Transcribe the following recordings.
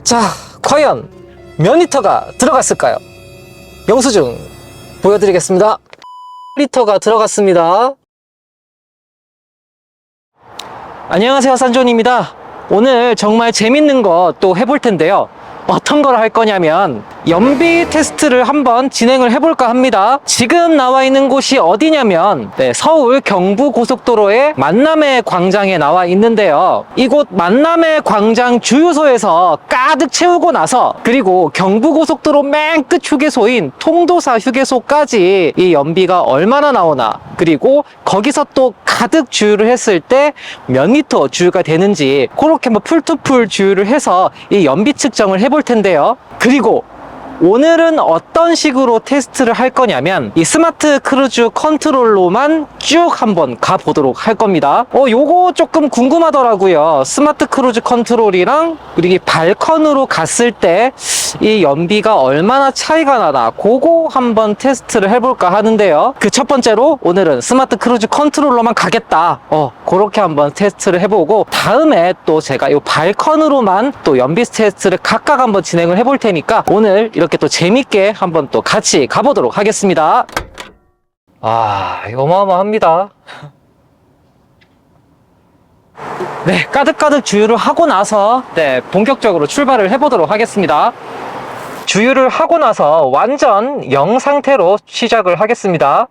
자, 과연 몇 리터가 들어갔을까요? 영수증 보여드리겠습니다. 리터가 들어갔습니다. 안녕하세요, 산존입니다. 오늘 정말 재밌는 거 또 해볼 텐데요. 어떤 걸 할 거냐면 연비 테스트를 한번 진행을 해볼까 합니다. 지금 나와 있는 곳이 어디냐면 서울 경부고속도로의 만남의 광장에 나와 있는데요. 이곳 만남의 광장 주유소에서 가득 채우고 나서 그리고 경부고속도로 맨 끝 휴게소인 통도사 휴게소까지 이 연비가 얼마나 나오나, 그리고 거기서 또 가득 주유를 했을 때 몇 리터 주유가 되는지 그렇게 풀투풀 주유를 해서 이 연비 측정을 해볼 텐데요. 그리고 오늘은 어떤 식으로 테스트를 할 거냐면 이 스마트 크루즈 컨트롤로만 쭉 한번 가보도록 할 겁니다. 요거 조금 궁금하더라고요. 스마트 크루즈 컨트롤이랑 그리고 이 발컨으로 갔을 때 이 연비가 얼마나 차이가 나나 그거 한번 테스트를 해볼까 하는데요. 그 첫 번째로 오늘은 스마트 크루즈 컨트롤로만 가겠다, 그렇게 한번 테스트를 해보고, 다음에 또 제가 이 발컨으로만 또 연비 테스트를 각각 한번 진행을 해볼 테니까 오늘 이렇게 또 재밌게 한번 또 같이 가보도록 하겠습니다. 어마어마합니다. 네, 가득가득 주유를 하고 나서 본격적으로 출발을 해보도록 하겠습니다. 주유를 하고 나서 완전 0 상태로 시작을 하겠습니다.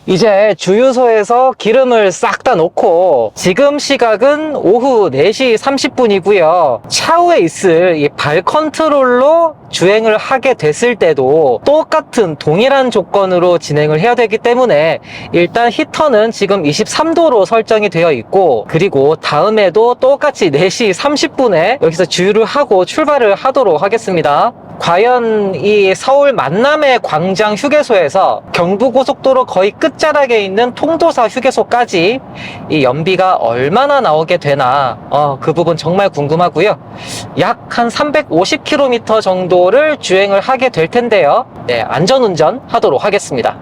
이제 주유소에서 기름을 싹 다 넣고 지금 시각은 오후 4시 30분이고요. 차후에 있을 이 발 컨트롤로 주행을 하게 됐을 때도 똑같은 동일한 조건으로 진행을 해야 되기 때문에 일단 히터는 지금 23도로 설정이 되어 있고, 그리고 다음에도 똑같이 4시 30분에 여기서 주유를 하고 출발을 하도록 하겠습니다. 과연 이 서울 만남의 광장 휴게소에서 경부고속도로 거의 끝자락에 있는 통도사 휴게소까지 이 연비가 얼마나 나오게 되나, 그 부분 정말 궁금하고요. 약 한 350km 정도를 주행을 하게 될 텐데요. 네, 안전운전 하도록 하겠습니다.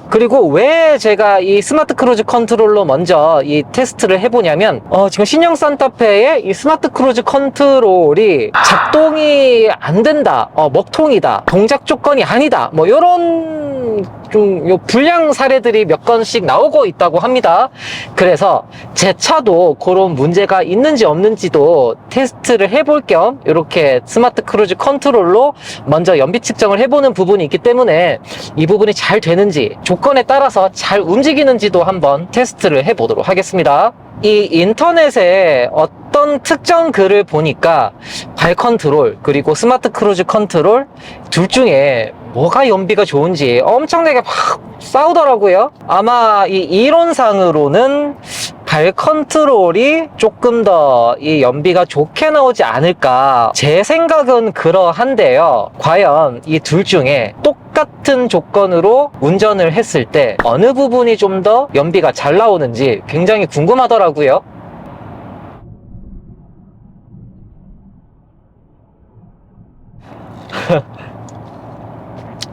그리고 왜 제가 이 스마트 크루즈 컨트롤로 먼저 이 테스트를 해보냐면 지금 신형 산타페의 이 스마트 크루즈 컨트롤이 작동이 안 된다, 먹통이다, 동작 조건이 아니다, 요런 좀 불량 사례들이 몇 건씩 나오고 있다고 합니다. 그래서 제 차도 그런 문제가 있는지 없는지도 테스트를 해볼 겸 이렇게 스마트 크루즈 컨트롤로 먼저 연비 측정을 해보는 부분이 있기 때문에 이 부분이 잘 되는지, 조건에 따라서 잘 움직이는지도 한번 테스트를 해보도록 하겠습니다. 이 인터넷에 어떤 특정 글을 보니까 발 컨트롤 그리고 스마트 크루즈 컨트롤 둘 중에 뭐가 연비가 좋은지 엄청나게 막 싸우더라고요. 아마 이 이론상으로는 발 컨트롤이 조금 더 이 연비가 좋게 나오지 않을까, 제 생각은 그러한데요. 과연 이 둘 중에 똑같은 조건으로 운전을 했을 때 어느 부분이 좀 더 연비가 잘 나오는지 굉장히 궁금하더라고요.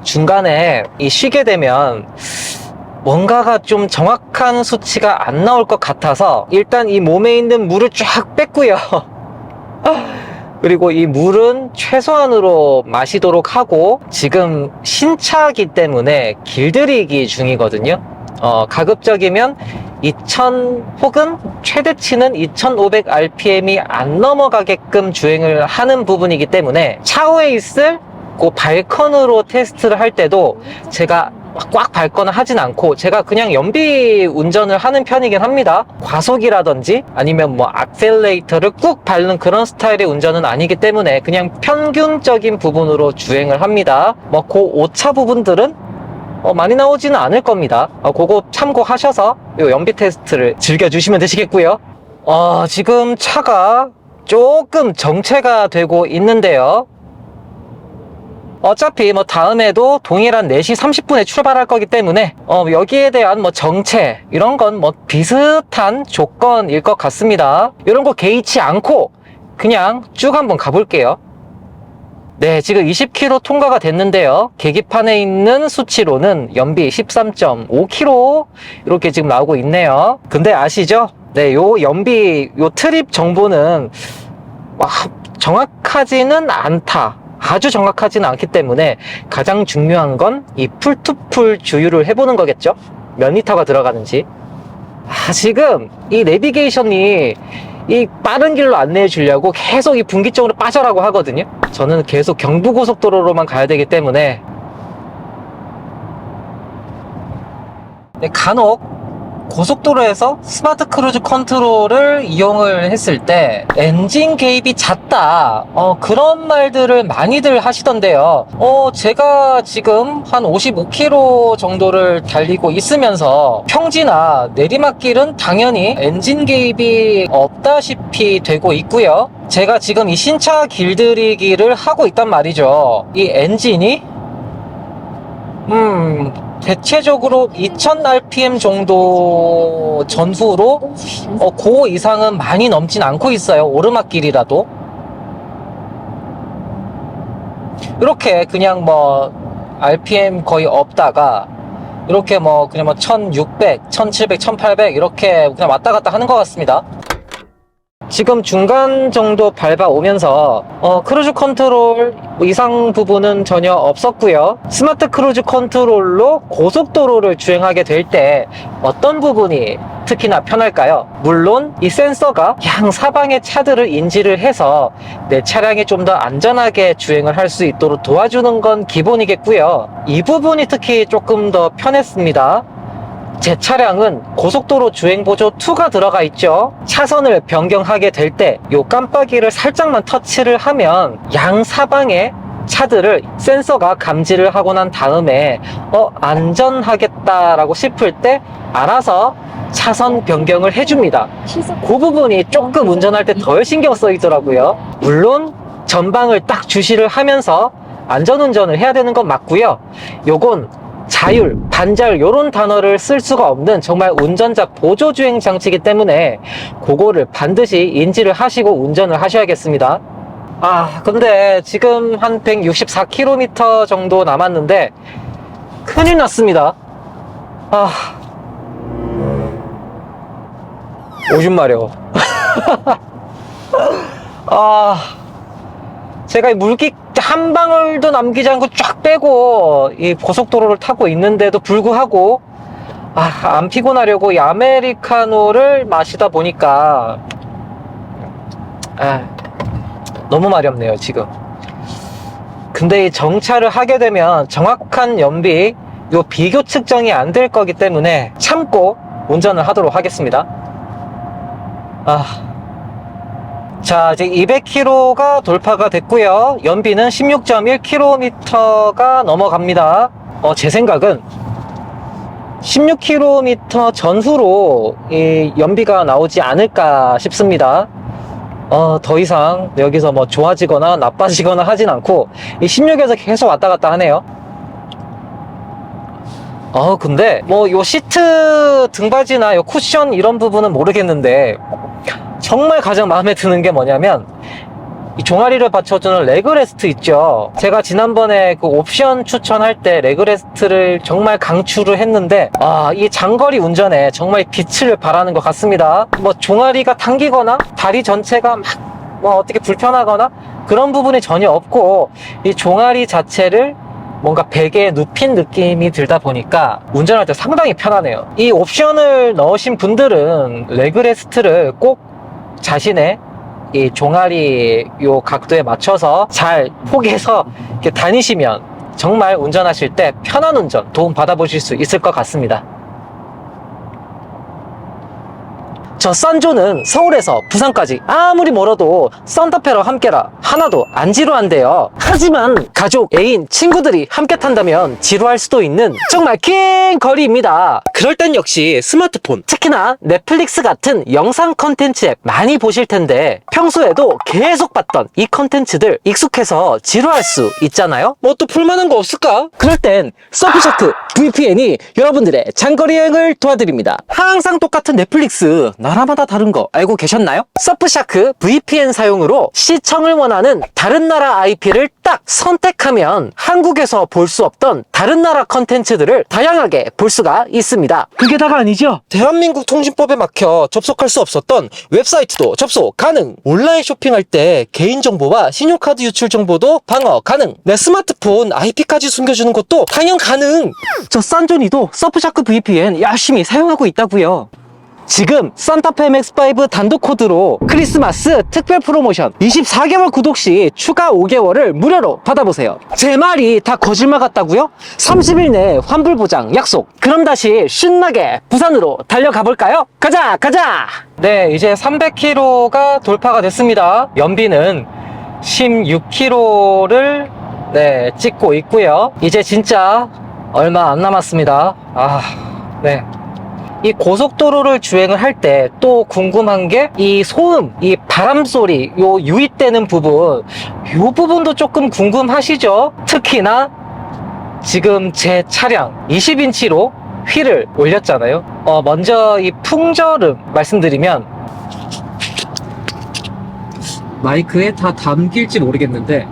중간에 이 쉬게 되면 뭔가가 좀 정확한 수치가 안 나올 것 같아서 일단 이 몸에 있는 물을 쫙 뺐고요. 그리고 이 물은 최소한으로 마시도록 하고, 지금 신차기 때문에 길들이기 중이거든요. 가급적이면 2000 혹은 최대치는 2500rpm이 안 넘어가게끔 주행을 하는 부분이기 때문에 차후에 있을 그 발컨으로 테스트를 할 때도 제가 꽉 밟거나 하진 않고 제가 그냥 연비 운전을 하는 편이긴 합니다. 과속이라든지 아니면 악셀레이터를 꾹 밟는 그런 스타일의 운전은 아니기 때문에 그냥 평균적인 부분으로 주행을 합니다. 그 오차 부분들은 많이 나오지는 않을 겁니다. 그거 참고하셔서 요 연비 테스트를 즐겨주시면 되시겠고요. 지금 차가 조금 정체가 되고 있는데요. 어차피 다음에도 동일한 4시 30분에 출발할 거기 때문에 여기에 대한 정체 이런 건 비슷한 조건일 것 같습니다. 이런 거 개의치 않고 그냥 쭉 한번 가볼게요. 네, 지금 20km 통과가 됐는데요. 계기판에 있는 수치로는 연비 13.5km 이렇게 지금 나오고 있네요. 근데 아시죠? 네, 요 연비 요 트립 정보는 정확하지는 않다. 아주 정확하지는 않기 때문에 가장 중요한 건 이 풀투풀 주유를 해보는 거겠죠? 몇 리터가 들어가는지. 지금 이 내비게이션이 이 빠른 길로 안내해 주려고 계속 이 분기점으로 빠져라고 하거든요. 저는 계속 경부고속도로로만 가야 되기 때문에 간혹 고속도로에서 스마트 크루즈 컨트롤을 이용을 했을 때 엔진 개입이 잦다, 그런 말들을 많이들 하시던데요. 제가 지금 한 55km 정도를 달리고 있으면서 평지나 내리막길은 당연히 엔진 개입이 없다시피 되고 있고요. 제가 지금 이 신차 길들이기를 하고 있단 말이죠. 이 엔진이 대체적으로 2000rpm 정도 전후로 그 이상은 많이 넘진 않고 있어요. 오르막길이라도. 이렇게 그냥 뭐 rpm 거의 없다가 이렇게 뭐 그냥 뭐 1600, 1700, 1800 이렇게 그냥 왔다 갔다 하는 것 같습니다. 지금 중간 정도 밟아오면서 크루즈 컨트롤 이상 부분은 전혀 없었고요. 스마트 크루즈 컨트롤로 고속도로를 주행하게 될 때 어떤 부분이 특히나 편할까요? 물론 이 센서가 양사방의 차들을 인지를 해서 내 차량이 좀 더 안전하게 주행을 할 수 있도록 도와주는 건 기본이겠고요. 이 부분이 특히 조금 더 편했습니다. 제 차량은 고속도로 주행보조 2가 들어가 있죠. 차선을 변경하게 될 때 이 깜빡이를 살짝만 터치를 하면 양사방의 차들을 센서가 감지를 하고 난 다음에 안전하겠다라고 싶을 때 알아서 차선 변경을 해줍니다. 그 부분이 조금 운전할 때 덜 신경 쓰이더라고요. 물론 전방을 딱 주시를 하면서 안전운전을 해야 되는 건 맞고요. 요건 자율, 반자율 이런 단어를 쓸 수가 없는 정말 운전자 보조주행 장치이기 때문에 그거를 반드시 인지를 하시고 운전을 하셔야겠습니다. 근데 지금 한 164km 정도 남았는데 큰일 났습니다. 오줌 마려. 제가 이 물기 한 방울도 남기지 않고 쫙 빼고 이 고속도로를 타고 있는데도 불구하고 안 피곤하려고 이 아메리카노를 마시다 보니까 너무 마렵네요 지금. 근데 이 정차를 하게 되면 정확한 연비 요 비교 측정이 안 될 거기 때문에 참고 운전을 하도록 하겠습니다. 자, 이제 200km가 돌파가 됐고요. 연비는 16.1km가 넘어갑니다. 제 생각은 16km 전후로 이 연비가 나오지 않을까 싶습니다. 더 이상 여기서 뭐 좋아지거나 나빠지거나 하진 않고 이 16에서 계속 왔다 갔다 하네요. 근데 뭐 요 시트 등받이나 요 쿠션 이런 부분은 모르겠는데 정말 가장 마음에 드는 게 뭐냐면 이 종아리를 받쳐주는 레그레스트 있죠. 제가 지난번에 그 옵션 추천할 때 레그레스트를 정말 강추를 했는데 이 장거리 운전에 정말 빛을 발하는 것 같습니다. 뭐 종아리가 당기거나 다리 전체가 막 뭐 어떻게 불편하거나 그런 부분이 전혀 없고 이 종아리 자체를 뭔가 베개에 눕힌 느낌이 들다 보니까 운전할 때 상당히 편하네요. 이 옵션을 넣으신 분들은 레그레스트를 꼭 자신의 이 종아리 요 각도에 맞춰서 잘 포개서 이렇게 다니시면 정말 운전하실 때 편한 운전 도움 받아보실 수 있을 것 같습니다. 저 썬조는 서울에서 부산까지 아무리 멀어도 썬더페러 함께라 하나도 안 지루한데요. 하지만 가족, 애인, 친구들이 함께 탄다면 지루할 수도 있는 정말 긴 거리입니다. 그럴 땐 역시 스마트폰, 특히나 넷플릭스 같은 영상 컨텐츠 앱 많이 보실 텐데 평소에도 계속 봤던 이 컨텐츠들 익숙해서 지루할 수 있잖아요. 뭐 또 풀만한 거 없을까? 그럴 땐 서피셔크 VPN이 여러분들의 장거리 여행을 도와드립니다. 항상 똑같은 넷플릭스 나 나라마다 다른 거 알고 계셨나요? 서프샤크 VPN 사용으로 시청을 원하는 다른 나라 IP를 딱 선택하면 한국에서 볼 수 없던 다른 나라 컨텐츠들을 다양하게 볼 수가 있습니다. 그게 다가 아니죠? 대한민국 통신법에 막혀 접속할 수 없었던 웹사이트도 접속 가능. 온라인 쇼핑할 때 개인정보와 신용카드 유출 정보도 방어 가능. 내 스마트폰 IP까지 숨겨주는 것도 당연 가능. 저 싼존이도 서프샤크 VPN 열심히 사용하고 있다고요. 지금 산타페 MX5 단독 코드로 크리스마스 특별 프로모션 24개월 구독 시 추가 5개월을 무료로 받아보세요. 제 말이 다 거짓말 같다고요? 30일 내에 환불 보장 약속. 그럼 다시 신나게 부산으로 달려가 볼까요? 가자 가자. 네, 이제 300km가 돌파가 됐습니다. 연비는 16km를 찍고 있고요. 이제 진짜 얼마 안 남았습니다. 네. 이 고속도로를 주행을 할 때 또 궁금한 게 이 소음, 이 바람소리, 요 유입되는 부분, 요 부분도 조금 궁금하시죠? 특히나 지금 제 차량 20인치로 휠을 올렸잖아요. 먼저 이 풍절음 말씀드리면, 마이크에 다 담길지 모르겠는데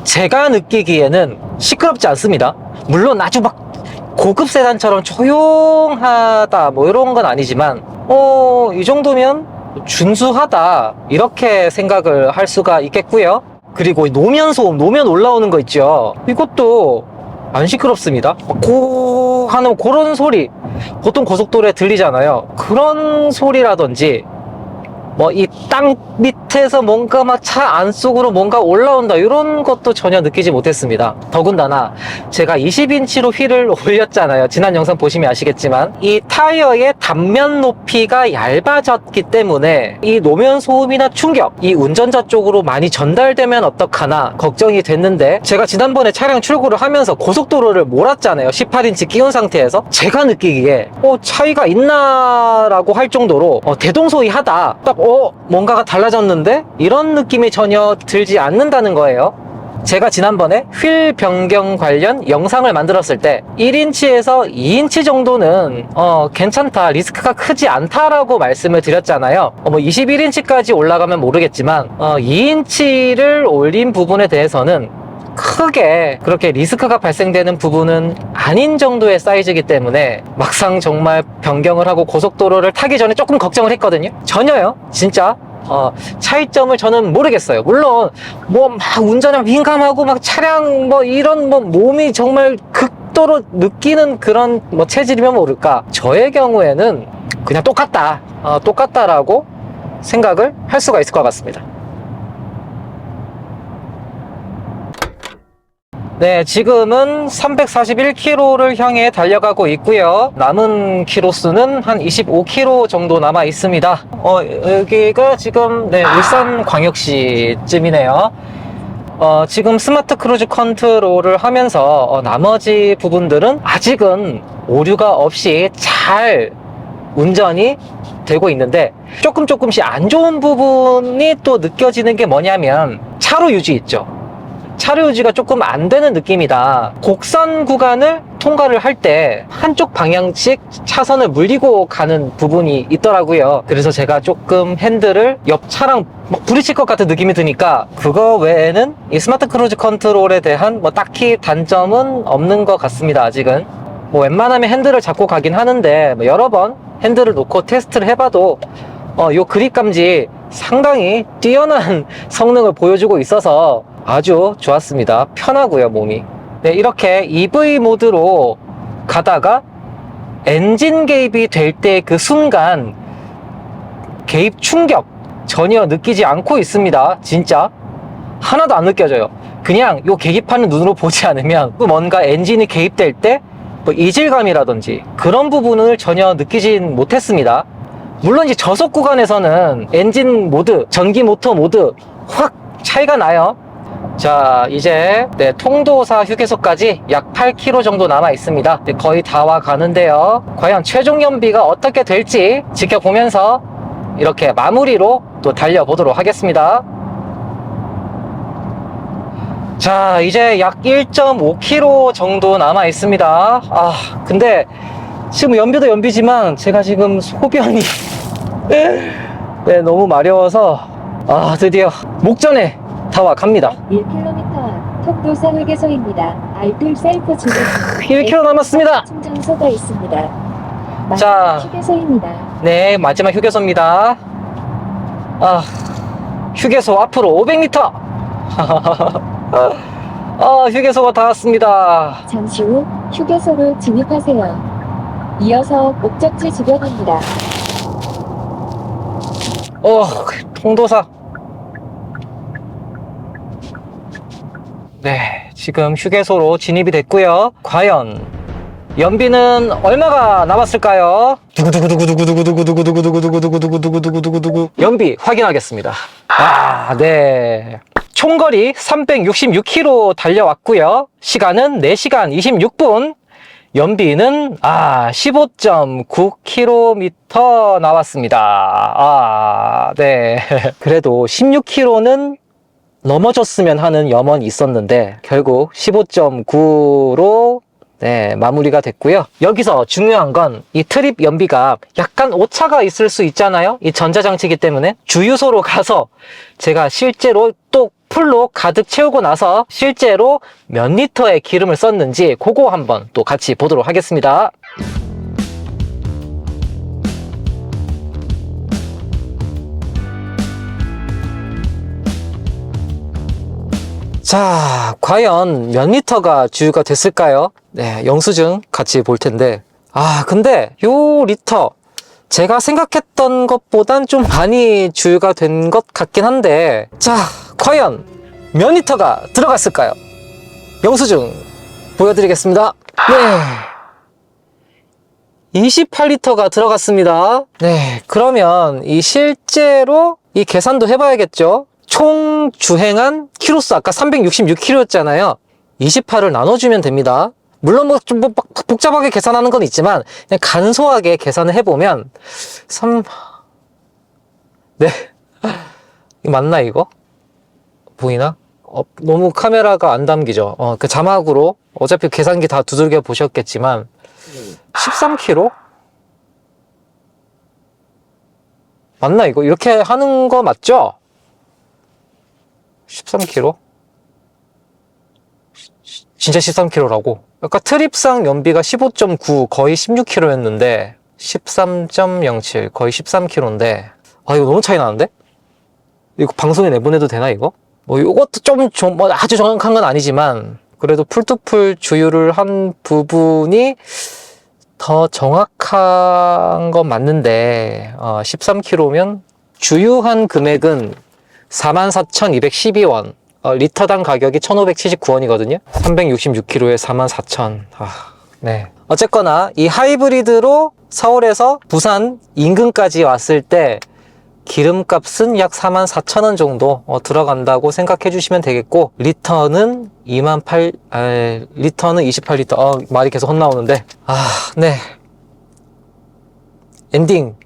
제가 느끼기에는 시끄럽지 않습니다. 물론 아주 막 고급 세단처럼 조용하다 뭐 이런 건 아니지만 이 정도면 준수하다 이렇게 생각을 할 수가 있겠고요. 그리고 노면 소음, 노면 올라오는 거 있죠. 이것도 안 시끄럽습니다. 하는 그런 소리 보통 고속도로에 들리잖아요. 그런 소리라든지 뭐 이 땅 밑에서 뭔가 막 차 안쪽으로 뭔가 올라온다 이런 것도 전혀 느끼지 못했습니다. 더군다나 제가 20인치로 휠을 올렸잖아요. 지난 영상 보시면 아시겠지만 이 타이어의 단면 높이가 얇아졌기 때문에 이 노면 소음이나 충격 이 운전자 쪽으로 많이 전달되면 어떡하나 걱정이 됐는데, 제가 지난번에 차량 출고를 하면서 고속도로를 몰았잖아요. 18인치 끼운 상태에서 제가 느끼기에 차이가 있나 라고 할 정도로 대동소이하다, 딱 뭔가가 달라졌는데 이런 느낌이 전혀 들지 않는다는 거예요. 제가 지난번에 휠 변경 관련 영상을 만들었을 때 1인치에서 2인치 정도는 괜찮다, 리스크가 크지 않다라고 말씀을 드렸잖아요. 21인치까지 올라가면 모르겠지만 2인치를 올린 부분에 대해서는 크게 그렇게 리스크가 발생되는 부분은 아닌 정도의 사이즈이기 때문에 막상 정말 변경을 하고 고속도로를 타기 전에 조금 걱정을 했거든요. 전혀요. 진짜 차이점을 저는 모르겠어요. 물론 뭐 막 운전에 민감하고 막 차량 뭐 이런 뭐 몸이 정말 극도로 느끼는 그런 뭐 체질이면 모를까, 저의 경우에는 그냥 똑같다라고 생각을 할 수가 있을 것 같습니다. 네, 지금은 341km를 향해 달려가고 있고요. 남은 키로수는 한 25km 정도 남아 있습니다. 여기가 지금 울산광역시쯤이네요. 지금 스마트 크루즈 컨트롤을 하면서 나머지 부분들은 아직은 오류가 없이 잘 운전이 되고 있는데, 조금씩 안 좋은 부분이 또 느껴지는 게 뭐냐면 차로 유지 있죠. 차로 유지가 조금 안 되는 느낌이다. 곡선 구간을 통과를 할 때 한쪽 방향씩 차선을 물리고 가는 부분이 있더라고요. 그래서 제가 조금 핸들을 옆 차랑 막 부딪힐 것 같은 느낌이 드니까, 그거 외에는 이 스마트 크루즈 컨트롤에 대한 뭐 딱히 단점은 없는 것 같습니다. 아직은 뭐 웬만하면 핸들을 잡고 가긴 하는데 여러 번 핸들을 놓고 테스트를 해봐도 요 그립 감지 상당히 뛰어난 성능을 보여주고 있어서 아주 좋았습니다. 편하고요, 몸이. 네, 이렇게 EV 모드로 가다가 엔진 개입이 될 때 그 순간 개입 충격 전혀 느끼지 않고 있습니다. 진짜 하나도 안 느껴져요. 그냥 요 계기판을 눈으로 보지 않으면 뭔가 엔진이 개입될 때 뭐 이질감이라든지 그런 부분을 전혀 느끼진 못했습니다. 물론 이제 저속 구간에서는 엔진 모드, 전기 모터 모드 확 차이가 나요. 자, 이제 네, 통도사 휴게소까지 약 8km 정도 남아 있습니다. 네, 거의 다 와 가는데요. 과연 최종 연비가 어떻게 될지 지켜보면서 이렇게 마무리로 또 달려보도록 하겠습니다. 자, 이제 약 1.5km 정도 남아 있습니다. 아, 근데 지금 연비도 연비지만 제가 지금 소변이 네, 너무 마려워서 드디어 목전에 다 와 갑니다. 1km 통도사 휴게소입니다. 알뜰 셀프 주문 1km 남았습니다. 충전소가 있습니다. 자. 마지막 휴게소입니다. 네, 마지막 휴게소입니다. 휴게소 앞으로 500m. 휴게소가 다 왔습니다. 잠시 후 휴게소로 진입하세요. 이어서 목적지 주변입니다. 통도사. 네, 지금 휴게소로 진입이 됐고요. 과연 연비는 얼마가 남았을까요? 두구두구두구두구두구두구두구두구두구두구두구두구두구두구 연비 확인하겠습니다. 네. 총거리 366km 달려왔고요. 시간은 4시간 26분. 연비는 15.9km 나왔습니다. 네. 그래도 16km는 넘어졌으면 하는 염원이 있었는데 결국 15.9로 네, 마무리가 됐고요. 여기서 중요한 건 이 트립 연비가 약간 오차가 있을 수 있잖아요. 이 전자장치이기 때문에 주유소로 가서 제가 실제로 또 풀로 가득 채우고 나서 실제로 몇 리터의 기름을 썼는지 그거 한번 또 같이 보도록 하겠습니다. 자, 과연 몇 리터가 주유가 됐을까요? 네, 영수증 같이 볼 텐데. 근데 요 리터 제가 생각했던 것보단 좀 많이 주유가 된 것 같긴 한데, 자, 과연 몇 리터가 들어갔을까요? 영수증 보여드리겠습니다. 네, 28리터가 들어갔습니다. 네, 그러면 이 실제로 이 계산도 해봐야겠죠? 총 주행한 키로수 아까 366km였잖아요. 28을 나눠주면 됩니다. 물론 좀 복잡하게 계산하는 건 있지만 그냥 간소하게 계산을 해보면 네, 이거 맞나 이거? 보이나? 너무 카메라가 안 담기죠. 그 자막으로 어차피 계산기 다 두들겨 보셨겠지만 13km? 맞나 이거? 이렇게 하는 거 맞죠? 13km? 진짜 13km라고? 아까 트립상 연비가 15.9 거의 16km였는데 13.07 거의 13km인데 이거 너무 차이 나는데? 이거 방송에 내보내도 되나 이거? 이것도 좀 아주 정확한 건 아니지만 그래도 풀투풀 주유를 한 부분이 더 정확한 건 맞는데 13km면 주유한 금액은 44,212원 리터당 가격이 1,579원이거든요 366km에 44,000 네. 어쨌거나 이 하이브리드로 서울에서 부산 인근까지 왔을 때 기름값은 약 44,000원 정도 들어간다고 생각해 주시면 되겠고 리터는 28리터 말이 계속 헛나오는데 네. 엔딩